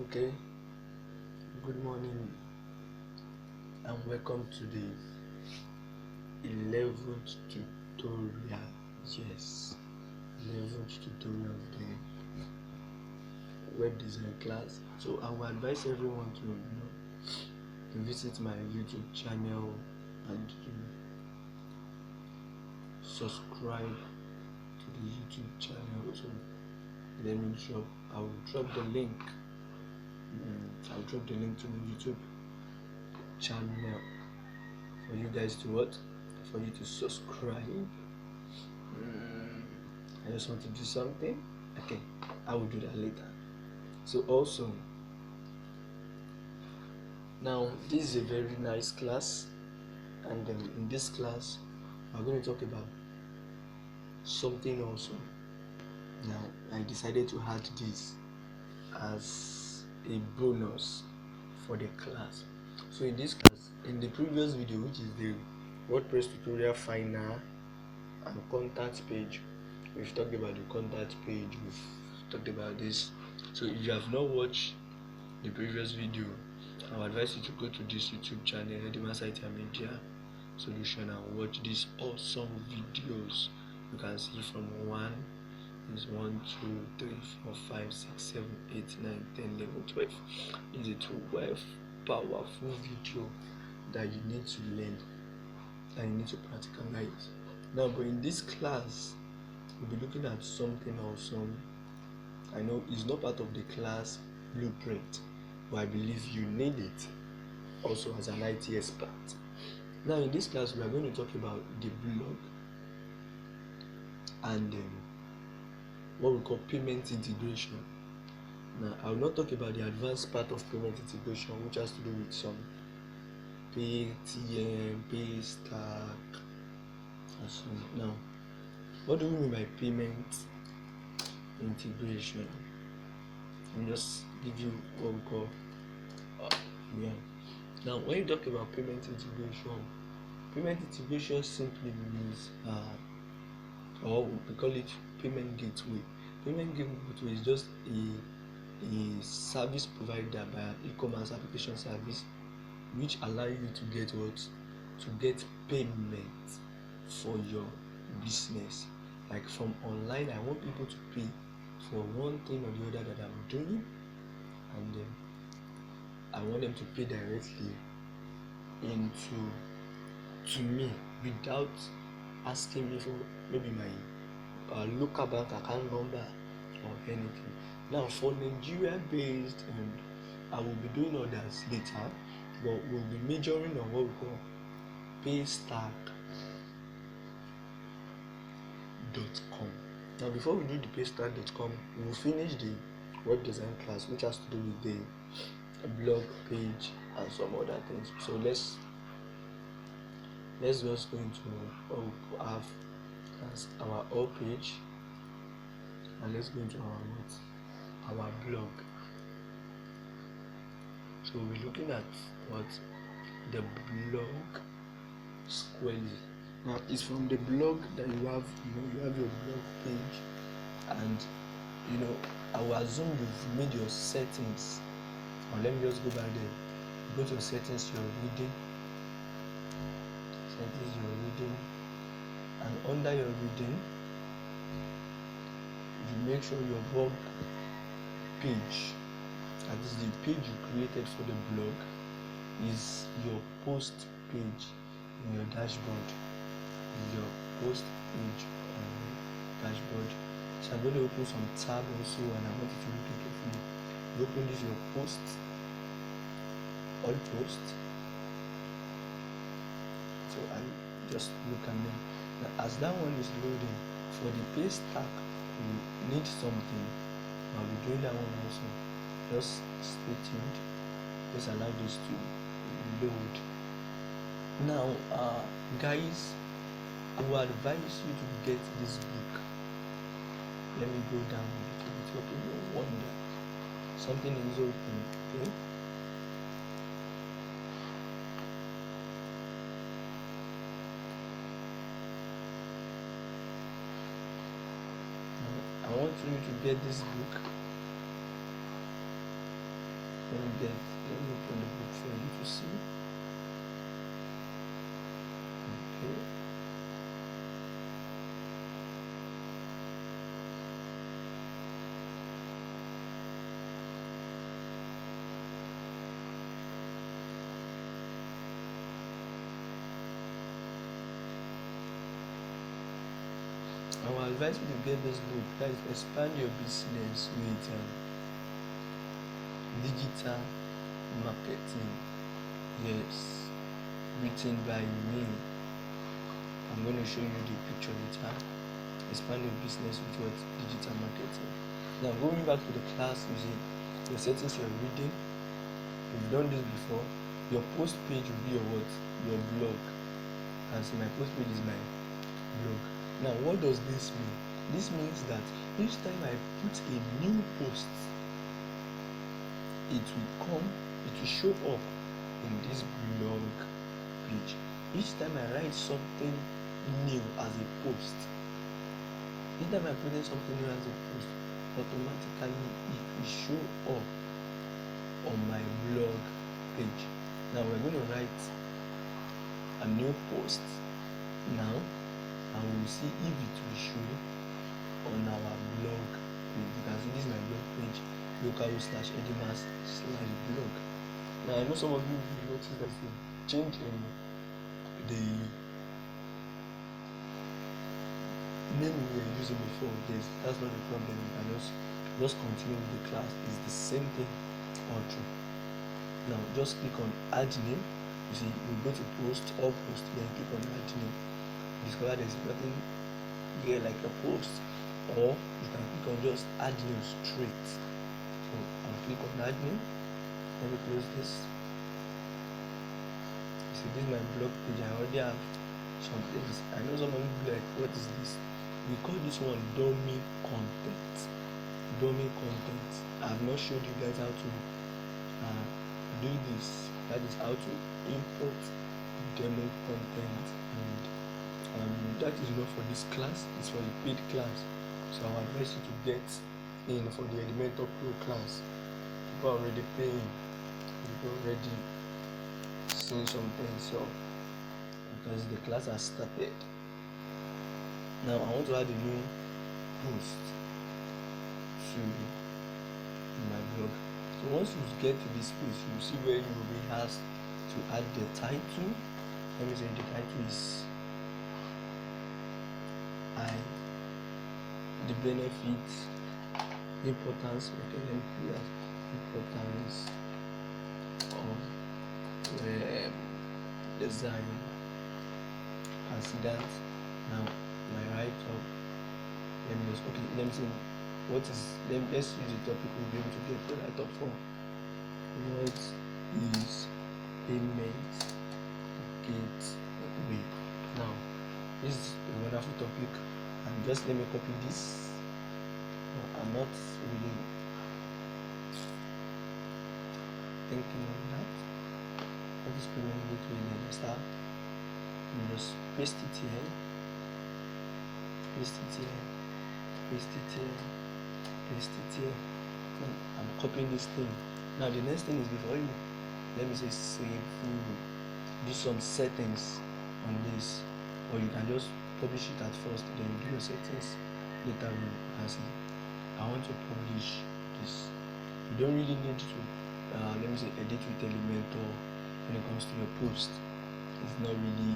Okay, good morning and welcome to the 11th tutorial. Yes, 11th tutorial of the web design class. So I will advise everyone to visit my YouTube channel and subscribe to the YouTube channel. So let me drop. I will drop the link. I'll drop the link to the YouTube channel for you guys to what? For you to subscribe. I just want to do something. Okay, I will do that later. So also, now this is a very nice class, and in this class, we're going to talk about something also. Now, I decided to add this as a bonus for the class. So in this class, in the previous video, which is the WordPress tutorial finder and contact page, we've talked about the contact page, we've talked about this. So if you have not watched the previous video, I would advise you to go to this YouTube channel, Edimasite Media Solution, and watch these awesome videos. You can see from 1 is 1, 2, 3, 4, 5, 6, 7, 8, 9, 10, 11, 12. It's a 12 powerful video that you need to learn and you need to practicalize. Now, but in this class, we'll be looking at something awesome. I know it's not part of the class blueprint, but I believe you need it also as an IT expert. Now, in this class, we are going to talk about the blog and what we call payment integration. Now, I will not talk about the advanced part of payment integration, which has to do with some Paytm, Paystack, and so on. Now, what do we mean by payment integration? Let me just give you what we call Now, when you talk about payment integration simply means or we call it payment gateway. Payment gateway is just a service provider by an e-commerce application service which allow you to get payment for your business. Like from online, I want people to pay for one thing or the other that I'm doing, and I want them to pay directly to me without asking me for maybe my local bank account number or anything. Now, for Nigeria based, and I will be doing others later, but we'll be majoring on what we call paystack.com. Now, before we do the paystack.com, we will finish the web design class, which has to do with the blog page and some other things. So let's just go into what we have as our all page, and let's go into our blog. So we're looking at what the blog squarely. Now, it's from the blog that you have your blog page, and I will assume you've made your settings. Or let me just go back there. Go to settings you're reading, and under your reading, you make sure your blog page, that is the page you created for the blog, is your post page in your dashboard. Your post page on your dashboard. So I'm going to open some tab also, and I want you to look carefully. You open this your post, all post. So I just look at them. Now, as that one is loading, for the paystack, we need something. I'll be doing that one also. Just stay tuned. Just allow this to load. Now, guys, I will advise you to get this book. Let me go down a little bit. Open your wonder. Something is open. Okay. I want you to get this book. let me open the book for you to see. Okay. I will advise you to get this book, that is Expand Your Business with Digital Marketing. Yes, written by me. I'm going to show you the picture later. Expand your business with what? Digital marketing. Now going back to the class, you see the settings you're reading. You've done this before. Your post page will be your what? Your blog. And see, my post page is my blog. Now what does this mean? This means that each time I put a new post, it will show up in this blog page. Each time I write something new as a post, each time I put in something new as a post, automatically it will show up on my blog page. Now we're going to write a new post now, and we'll see if it will show on our blog page. You can see this is my blog page, localhost/edimas/blog. Now I know some of you will notice that the change in the name we were using before. Yes, that's not a problem. You can just continue with the class. It's the same thing all through. Now just click on add name. You see, we go to post or post, then click on add name. Discover there's nothing here like a post, or you can click on just add name straight. So I'll click on add name. Let me close this. You see, this is my blog page. I already have some things. I know some of you will be like, what is this? We call this one dummy content. Dummy content. I have not showed you guys how to do this. That is how to import demo content, and that is not for this class. It's for the paid class. So I would advise you to get in for the Elementor Pro class. People are already paying. People already seeing something. So because the class has started. Now I want to add a new post to my blog. So once you get to this page, you see where you will be asked to add the title. Let me say the title is the benefits, importance, importance of design. And see that now my write-up. Let me see what is. Let's use the topic we'll be able to get the write-up for. What is payment gateway? Now this is a wonderful topic, and just let me copy this. I'm not really thinking on that. What is payment gateway? Let me start. Just paste it here, paste it here, paste it here, paste it here. I'm copying this thing. Now the next thing is, before you, let me say, save, you do some settings on this, or you can just publish it at first, then do your settings later. You can see I want to publish this. You don't really need to let me say edit with Elementor when it comes to your post. It's not really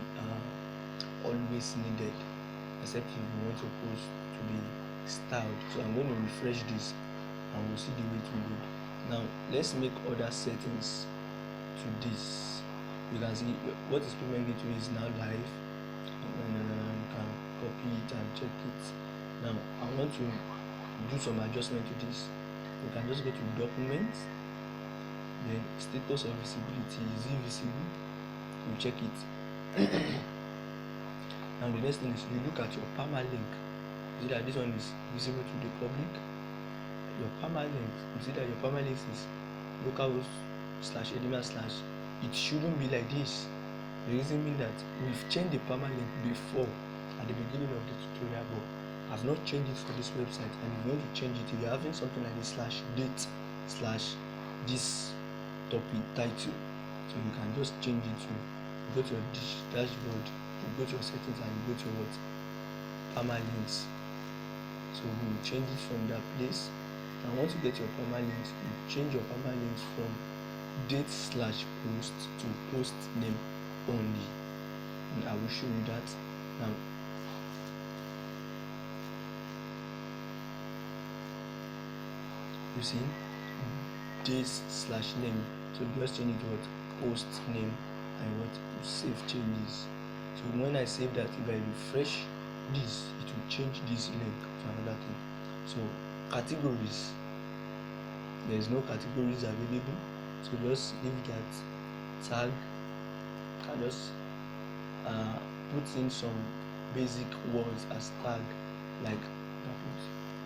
always needed, except if you want your post to be styled. So I'm going to refresh this and we'll see the way it will look. Now let's make other settings to this. You can see what is payment gateway is now live, and you can copy it and check it. Now I want to do some adjustment to this. You can just go to documents, then status of visibility. Is it visible? You check it. Now the next thing is, you look at your permalink. You see that this one is visible to the public. Your permalink, you see that your permalink is localhost/edimas/. It shouldn't be like this. The reason being that we've changed the permalink before at the beginning of the tutorial, but I've not changed it for this website. And if you want to change it, if you're having something like this /date/ this topic title. So you can just change it to go to your dashboard, you go to your settings and you go to what permalinks. So you change it from that place, and once you get your permalinks, you change your permalinks from date/post to post name only, and I will show you that now. You see date/name, so you just change it to what post name and what you save changes. So when I save that, if I refresh this, it will change this link to another thing. So categories, there is no categories available, so just leave that tag. You can just put in some basic words as tag, like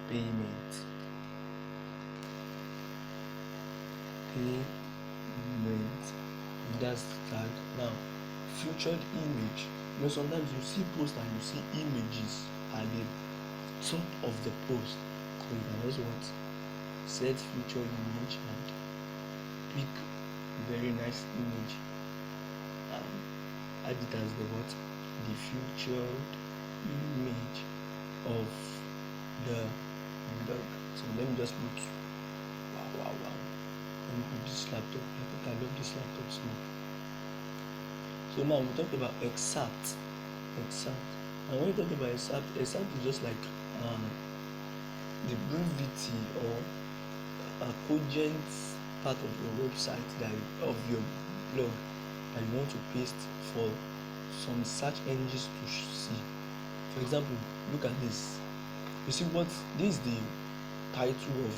payment, that's the tag. Now featured image, sometimes you see posts and you see images at the top of the post, so you can also set featured image and pick a very nice image and add it as the featured image of the blog. So let me just put wow. Let me put this laptop. I love this laptop so much. So now we talk about excerpt. And when you talk about excerpt is just like the brevity or a cogent part of your website, of your blog, that you want to paste for some search engines to see. For example, look at this. You see this is the title of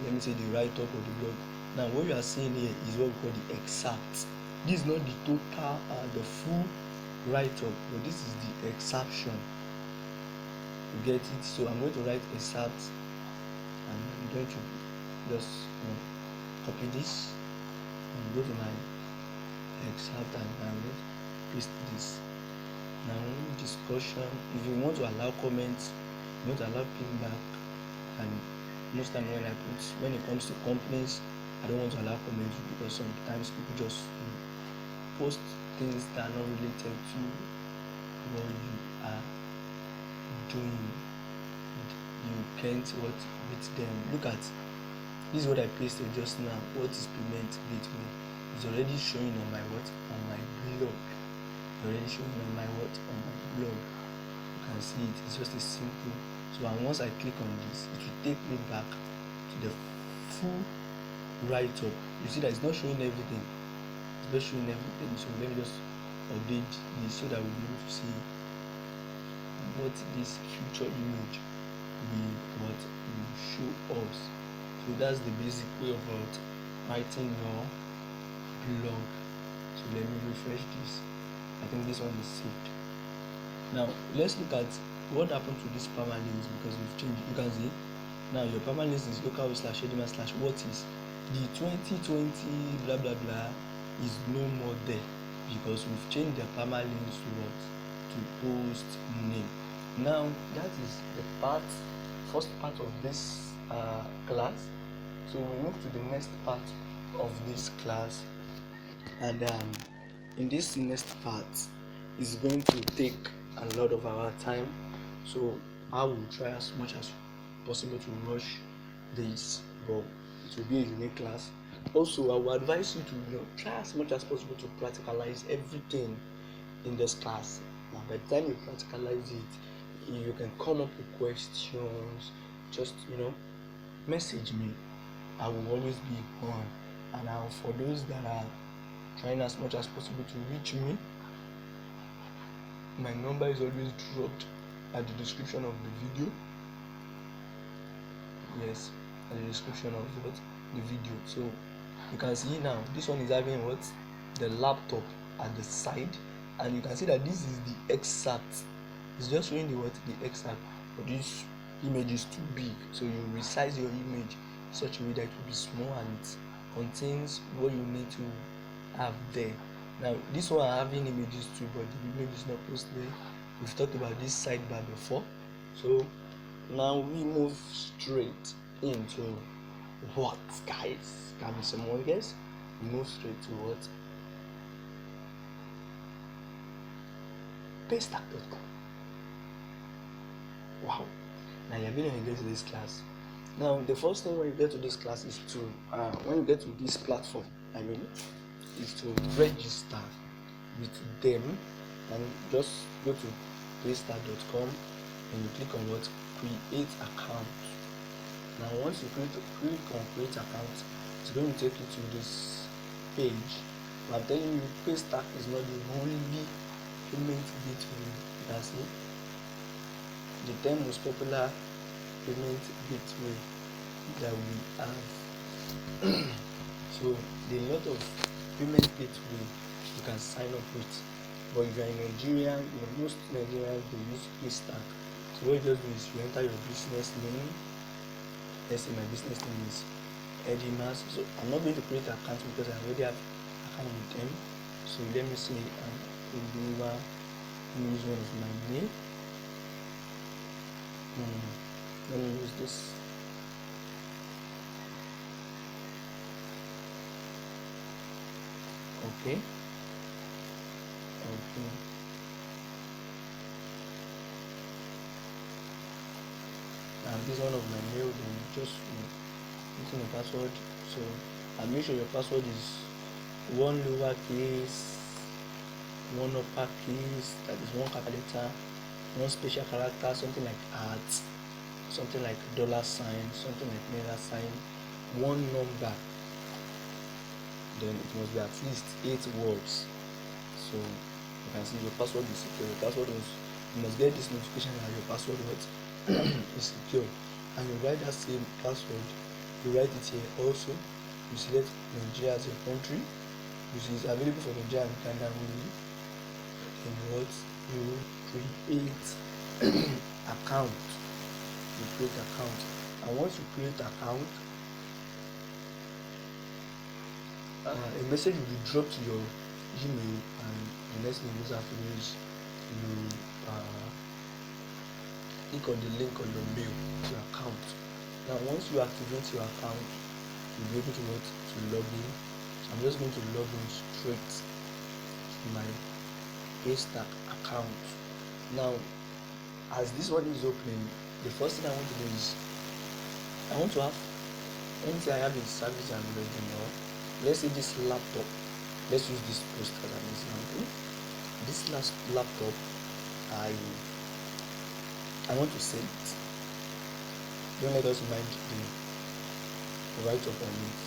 let me say the write-up of the blog. Now what you are seeing here is what we call the excerpt. This is not the total, the full write-up, but this is the exception. You get it? So I'm going to write excerpt, and I'm going to just copy this and go to my excerpt, and I'm going to paste this. Now discussion. If you want to allow comments, you want to allow feedback, and most time when it comes to companies, I don't want to allow comments because sometimes people just post things that are not related to what you are doing. You can't with them. Look at this is what I pasted just now. What is payment gateway? It's already showing on my blog. Already showing on my blog. You can see it. It's just a simple. So once I click on this, it will take me back to the full write-up. You see that it's not showing everything. It's not showing everything. So let me just update this so that we'll be able to see what this future image will show us. So that's the basic way of writing your blog. So let me refresh this. I think this one is saved. Now let's look at what happened to this permalinks, because we've changed. You can see now your permalinks is local/edema/what is the 2020 blah blah blah is no more there, because we've changed the permalinks to post name. Now that is the first part of this class. So we move to the next part of this class, and in this next part is going to take a lot of our time. So I will try as much as possible to rush this, but it will be a unique class. Also, I will advise you to try as much as possible to practicalize everything in this class. Now, by the time you practicalize it, you can come up with questions. Just message me. I will always be on. And now, for those that are trying as much as possible to reach me, my number is always dropped at the description of the video. Yes, at the description of the video. So you can see now this one is having the laptop at the side, and you can see that this is the excerpt. It's just showing the excerpt, but this image is too big, so you resize your image in such a way that it will be small and it contains what you need to have there. Now this one having images too, but the image is not posted there. We've talked about this sidebar before, so now we move straight into what, guys? Can we some more guys? move straight to what? Paystack.com. Wow. Now you're going to get to this class. Now the first thing when you get to this class is to when you get to this platform, is to register with them, and just go to paystack.com and you click on what? Create account. Now once you click on create account, it's going to take you to this page. But I'm telling you, Paystack is not the only payment gateway. You can see the 10 most popular payment gateway that we have. So there are a lot of payment gateway you can sign up with, but if you are in Nigeria, most Nigerians they use Paystack. So what you just do is you enter your business name. Let's say my business name is Edimas. So I'm not going to create an account because I already have an account with them. So let me say Edima use one of my name. Let me use this. Okay. And this is one of my mail. Then just put in the password. So and make sure your password is one lowercase, one uppercase, that is one capital letter, one special character, something like @ something like $sign, something like mega sign, one number. Then it must be at least 8 words. So you can see your password is secure. Your password is, you must get this notification that your password is secure, and you write that same password. You write it here also. You select Nigeria as a country, which is available for Nigeria and Canada only. Then what you create account. You create account, and once you create account, a message will be dropped to your email, and the next thing you just have to do is you click on the link on your mail to your account. Now once you activate your account, you'll be able to log in. So I'm just going to log in straight to my Paystack account. Now as this one is opening, the first thing I want to do is I want to have anything I have a service I'm ready now. Let's say this laptop, let's use this post as an example. This last laptop, I want to sell it. Don't let us mind the write up on it.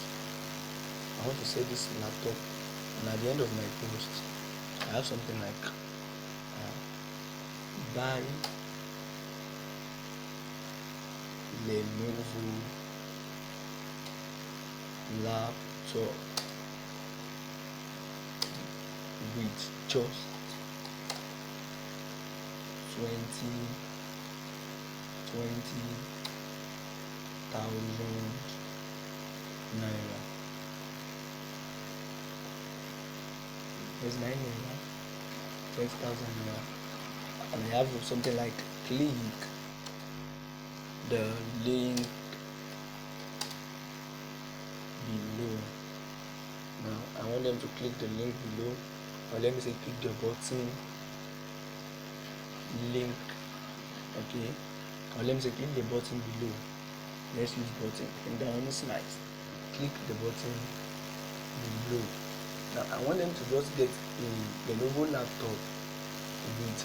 I want to sell this laptop, and at the end of my post I have something like buy Lenovo laptop with just 20,000 naira. There's 9 naira, 20,000 naira, and I have something like click the link below. Now I want them to click the link below, or let me say click the button link, okay, or let me say click the button below. Let's use button, and down on the slides click the button below. Now I want them to just get a Lenovo laptop with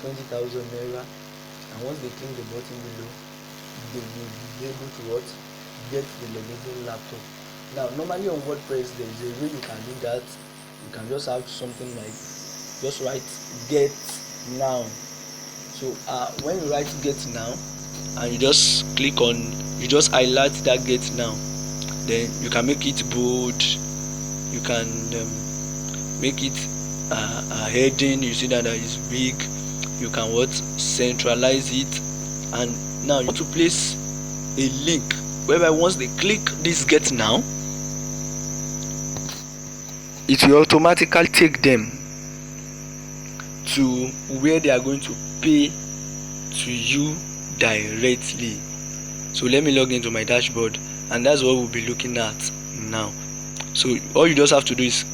20,000 naira, and once they click the button below, they will be able to get the Lenovo laptop. Now normally on WordPress there is a way you can do that. You can just have something like, just write get now. So when you write get now and you just click on, you just highlight that get now, then you can make it bold, you can make it a heading, you see that is big, you can centralize it, and now you want to place a link whereby once they click this get now, it will automatically take them to where they are going to pay to you directly. So let me log into my dashboard, and that's what we'll be looking at now. So all you just have to do is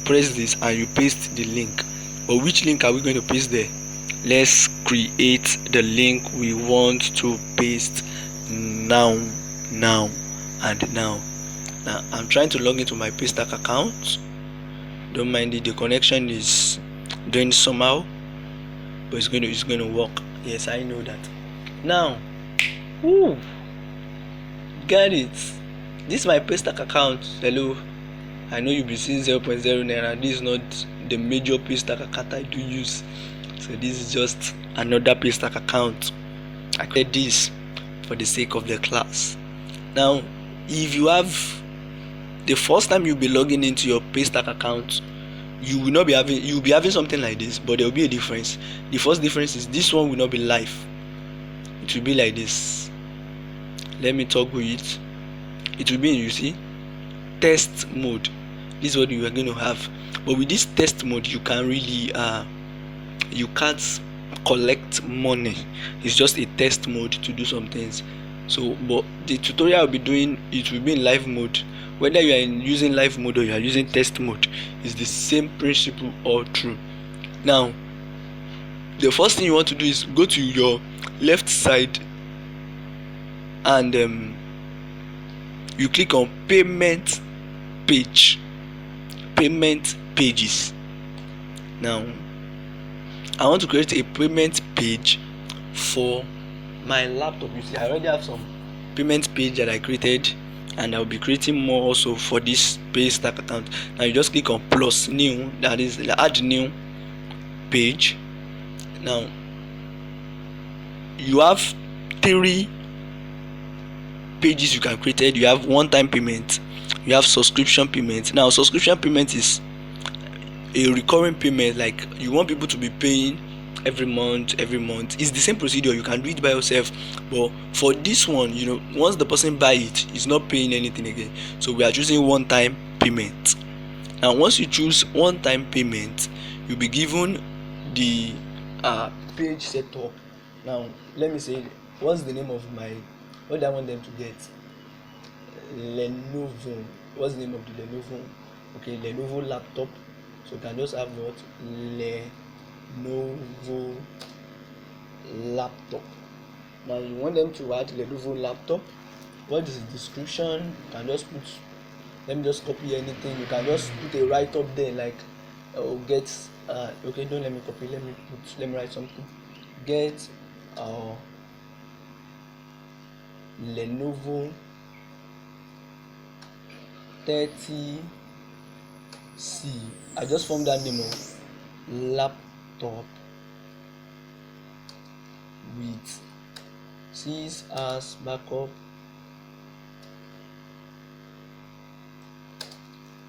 press this and you paste the link. But which link are we going to paste there? Let's create the link we want to paste now. Now I'm trying to log into my Paystack account. Don't mind it, the connection is doing somehow, but it's going to work. Yes, I know that. Now, got it. This is my Paystack account. Hello, I know you'll be seeing 0.0 naira. This is not the major Paystack account I do use, so this is just another Paystack account. I created this for the sake of the class. Now, if you have the first time you'll be logging into your Paystack account, you'll be having something like this, but there will be a difference. The first difference is this one will not be live. It will be like this. Let me toggle it. It will be, you see, test mode. This is what you are going to have. But with this test mode, you can really you can't collect money. It's just a test mode to do some things. So, but the tutorial I'll be doing, it will be in live mode. Whether you are using live mode or you are using test mode, it's the same principle all through. Now, the first thing you want to do is go to your left side and you click on payment page, payment pages. Now, I want to create a payment page for my laptop. You see, I already have some payment page that I created, and I'll be creating more also for this Paystack account. Now you just click on plus new, that is add new page. Now you have 3 pages you can create. You have one-time payment, you have subscription payment. Now subscription payment is a recurring payment, like you want people to be paying every month. It's the same procedure, you can do it by yourself, but for this one, you know, once the person buy it, it's not paying anything again. So we are choosing one-time payment. Now once you choose one-time payment, you'll be given the page setup. Now let me say, what's the name of what do I want them to get? Lenovo. What's the name of the Lenovo? Okay, Lenovo laptop. So you can just have what? Lenovo laptop. Now you want them to add Lenovo laptop. What is the description? You can just put, let me just copy anything. You can just put a write up there, like get okay, don't let me copy, let me write something. Get Lenovo 30C. I just formed that name of laptop with 6 hours backup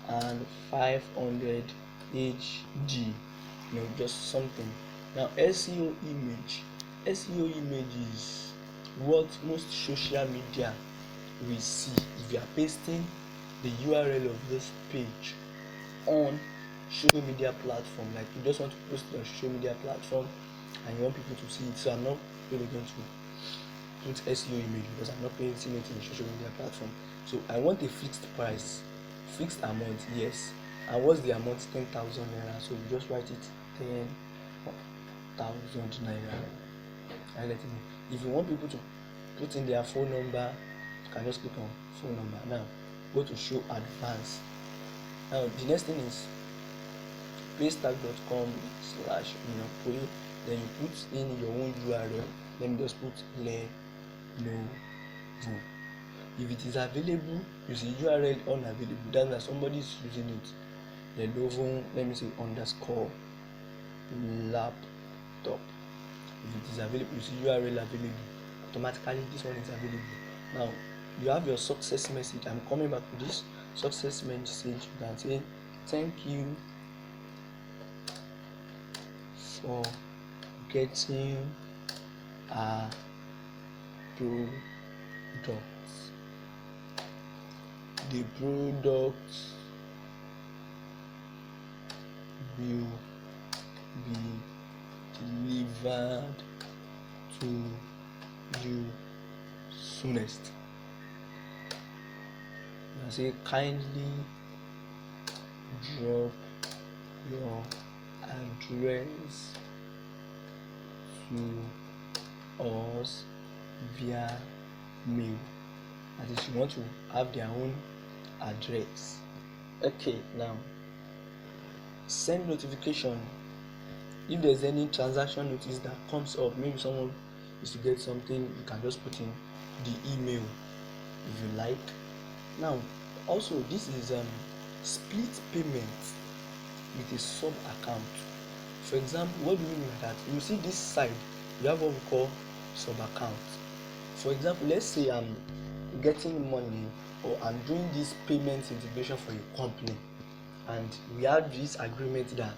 and 500 HD. You know, just something. Now SEO image is what most social media will see if you are pasting the URL of this page on social media platform. Like you just want to post it on social media platform and you want people to see it. So I'm not really going to put SEO image because I'm not pasting it in social media platform. So I want a fixed price, fixed amount, yes. And what's the amount? 10,000 naira. So you just write it 10,000 naira. I let it know. If you want people to put in their phone number, you can just click on phone number. Now go to show advanced. Now the next thing is paystack.com/pay. Then you put in your own URL. Let me just put Lenovo. If it is available, you see URL unavailable, that's that somebody is using it. Lenovo, let me say underscore laptop. If it is available, you see URL available, automatically this one is available. Now you have your success message. I'm coming back to this success message. You can say thank you for getting a product. The product will be delivered to you soonest. I say kindly drop your address to us via mail. That is, you want to have their own address. Okay, now send notification. If there's any transaction notice that comes up, maybe someone is to get something, you can just put in the email if you like. Now also, this is split payment with a sub account. For example, what do we mean by that? You see this side, you have what we call sub account. For example, let's say I'm getting money, or I'm doing this payment integration for a company, and we have this agreement that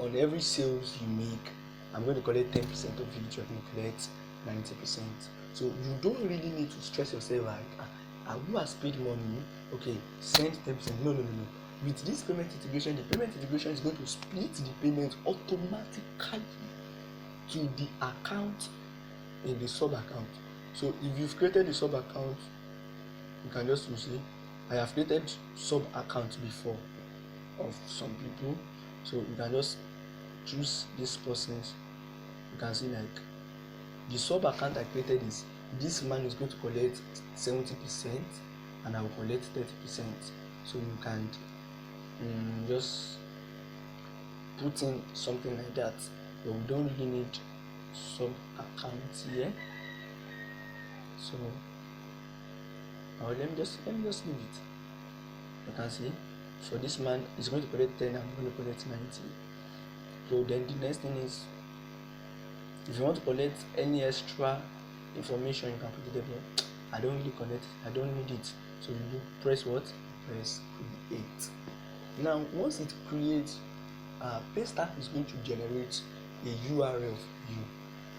on every sales you make, I'm going to collect 10% of it, you're going to collect 90%. So you don't really need to stress yourself like, who has paid money? Okay, send 10%. No. With this payment integration, the payment integration is going to split the payment automatically to the account in the sub account. So if you've created the sub account, you can just see, I have created sub accounts before of some people, so you can just choose these persons. You can see like the sub account I created is this man is going to collect 70% and I will collect 30%. So you can just put in something like that, but we don't really need sub accounts here. So let me just leave it. You can see, so this man is going to collect 10, I'm going to collect 90. So then the next thing is, if you want to collect any extra information, you can put it there. I don't really collect, I don't need it. So you press what? Press create. Now once it creates, Paystack is going to generate a URL for you,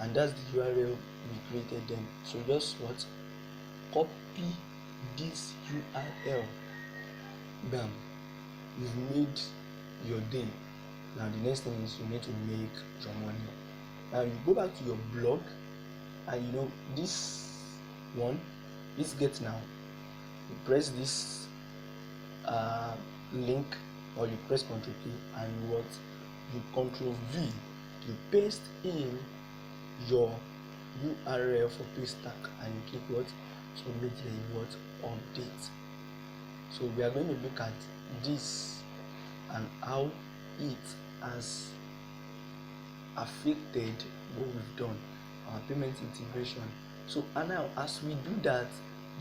and that's the URL we created then. So just what? Copy this URL. Bam, you've made your day. Now the next thing is you need to make your money. Now you go back to your blog, and you know this one, this get now. You press this link, or you press Ctrl K, and what? You Ctrl V, you paste in your URL for Paystack, and you click what? Submit, then what? Update. So we are going to look at this and how it has affected what we've done, our payment integration. So and now as we do that,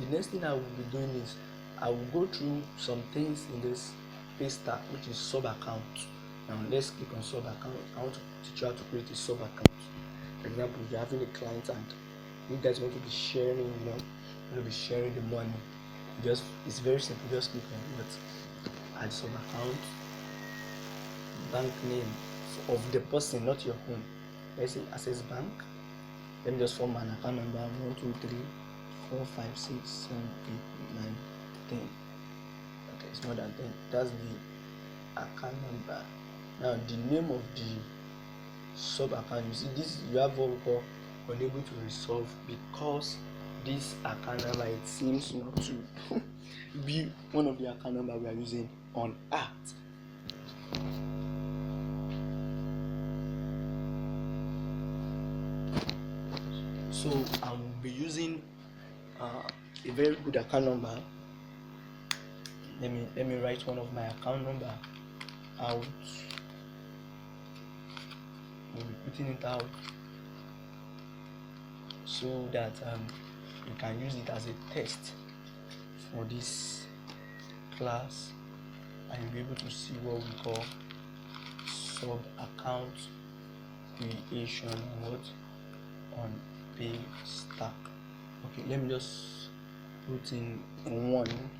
the next thing I will be doing is I will go through some things in this Paystack, which is sub account. Now let's click on sub account. I want to teach you how to create a sub account. For example, if you're having a client and you guys want to be sharing, you want to be sharing the money, it's very simple. Just click on what? Add sub account, bank name of the person, not your own. Let's say Access Bank. Let me just form an account number 1 2 3 4 5 6 7 8 9 10. Okay, it's more than 10. That's the account number. Now the name of the sub account, you see this, you have what we call unable to resolve, because this account number, it seems not to be one of the account number we are using on art. So I will be using a very good account number. Let me write one of my account number out. We'll be putting it out so that you can use it as a test for this class, and you'll be able to see what we call sub account creation on Paystack. Okay, let me just put in one.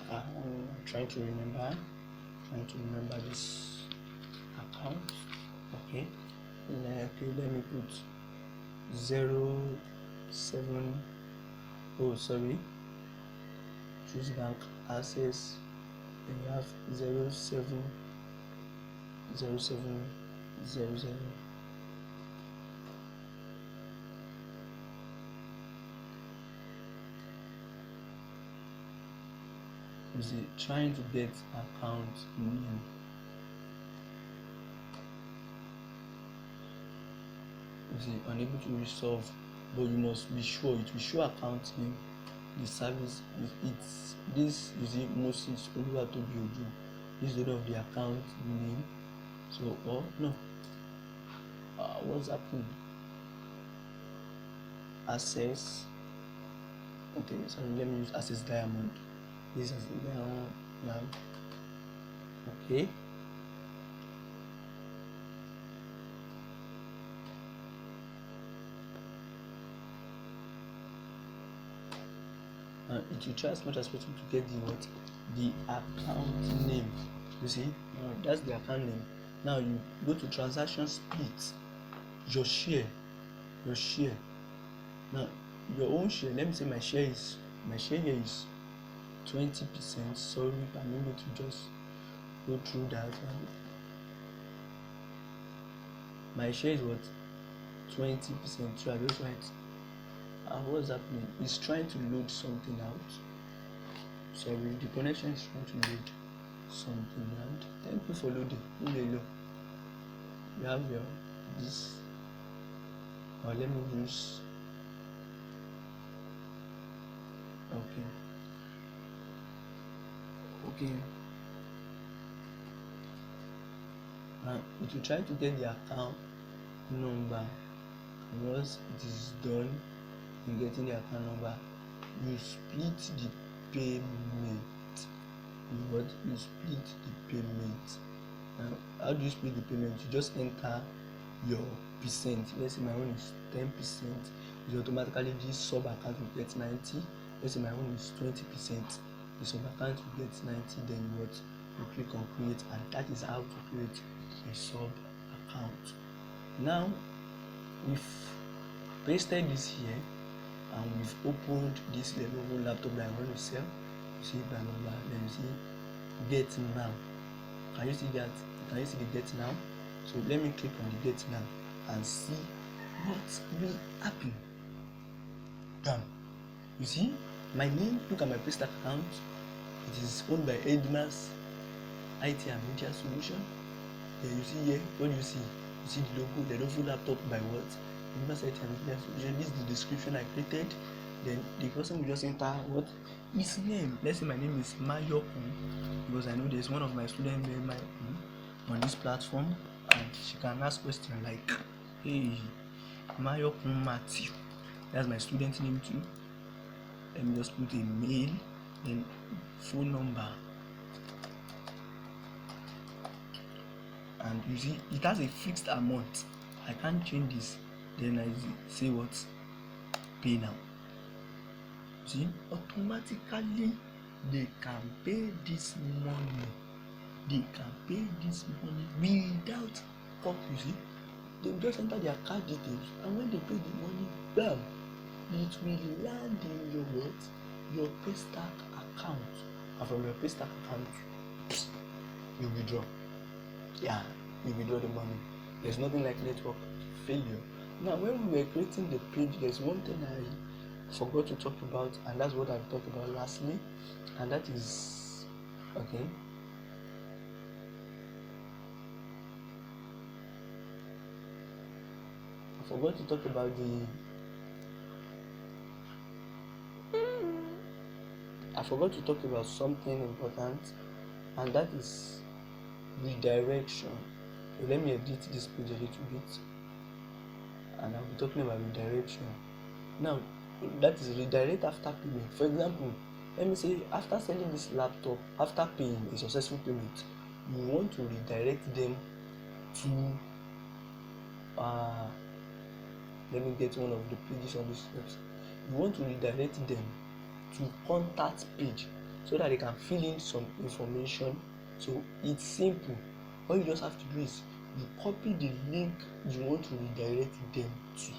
I'm trying to remember this account. Okay, let me put 07. Oh, sorry. Choose bank access. Then you have 0700. You see, trying to get account name. You see, unable to resolve, but you must be sure it will show account name. The service it's this, you see, Moses Oluwatobi Ojo. This is the name of the account name. So, or no, what's happening? Access. Okay, so let me use Access Diamond. This is Diamond. Okay. It will try as much as possible to get the account name. You see, that's the account name. Now you go to transaction split, your share. Now your own share, let me say my share here is 20%. Sorry, I'm able to just go through that. My share is what? 20%. So I just write. What's happening? It's trying to load something out. Sorry, the connection is trying to load something out. Thank you for loading. You have your this. Or let me use. Okay. It will try to get the account number. Once it is done in getting the account number, you split the payment. You split the payment. Now, how do you split the payment? You just enter your percent. Let's say my own is 10%. You automatically this sub account will get 90. Let's say my own is 20%. The sub account will get 90. Then you click on create, and that is how to create a sub account. Now we've pasted this here, and we've opened this Lenovo laptop that I'm going to sell. You see by number, then you see get now. Can you see that? Can you see the get now? So let me click on the get now and see what will happen. Done. You see my name. Look at my Paystack account. It is owned by Edmas IT and Media Solution. Then you see here, what do you see? You see the logo, the Lenovo laptop by what? Edmas IT and Media Solution. This is the description I created. Then the person will just enter what his name. Let's say my name is Mayokun, because I know there's one of my students on this platform, and she can ask questions like, hey, Mayokun Matthew. That's my student name too. Let me just put a mail and phone number. And you see, it has a fixed amount. I can't change this. Then I say what? Pay now. See, automatically they can pay this money. They can pay this money without cut. You see, they will just enter their card details, and when they pay the money, bam, it will land in your what? Your Paystack account, and from your Paystack account, you withdraw. Yeah, you withdraw the money. There's nothing like network failure. Now, when we were creating the page, there's one thing I forgot to talk about, and that's what I've talked about lastly, and that is okay. I forgot to talk about something important, and that is redirection. So let me edit this page a little bit, and I'll be talking about redirection. Now, that is redirect after payment. For example, let me say after selling this laptop, after paying a successful payment, you want to redirect them to let me get one of the pages on this website. You want to redirect them to contact page so that they can fill in some information. So it's simple. All you just have to do is you copy the link you want to redirect them to,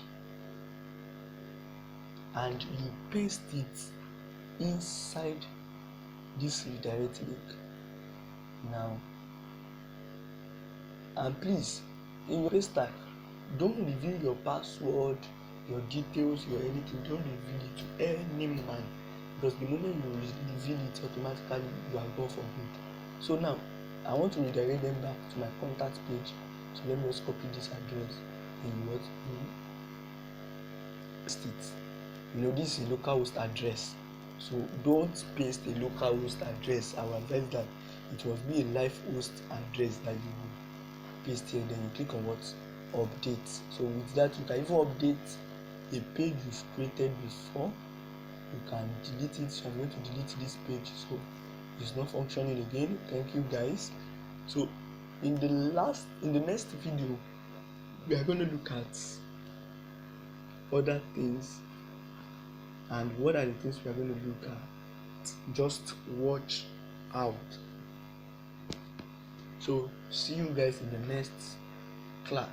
and you paste it inside this redirect link. Now, and please, in your Paystack, don't reveal your password, your details, your anything. Don't reveal it to any man. because the moment you reveal it, automatically you are gone for good. So now I want to redirect them back to my contact page. So let me just copy this address in what in paste it. This is a localhost address, so don't paste a localhost address. I will advise that it must be a live host address that you will paste here. Then you click on what update. So with that, you can even update a page you've created before. You can delete it. So I'm going to delete this page, so it's not functioning again. Thank you guys. So in the next video, we are going to look at other things. And what are the things we are going to look at? Just watch out. So see you guys in the next class.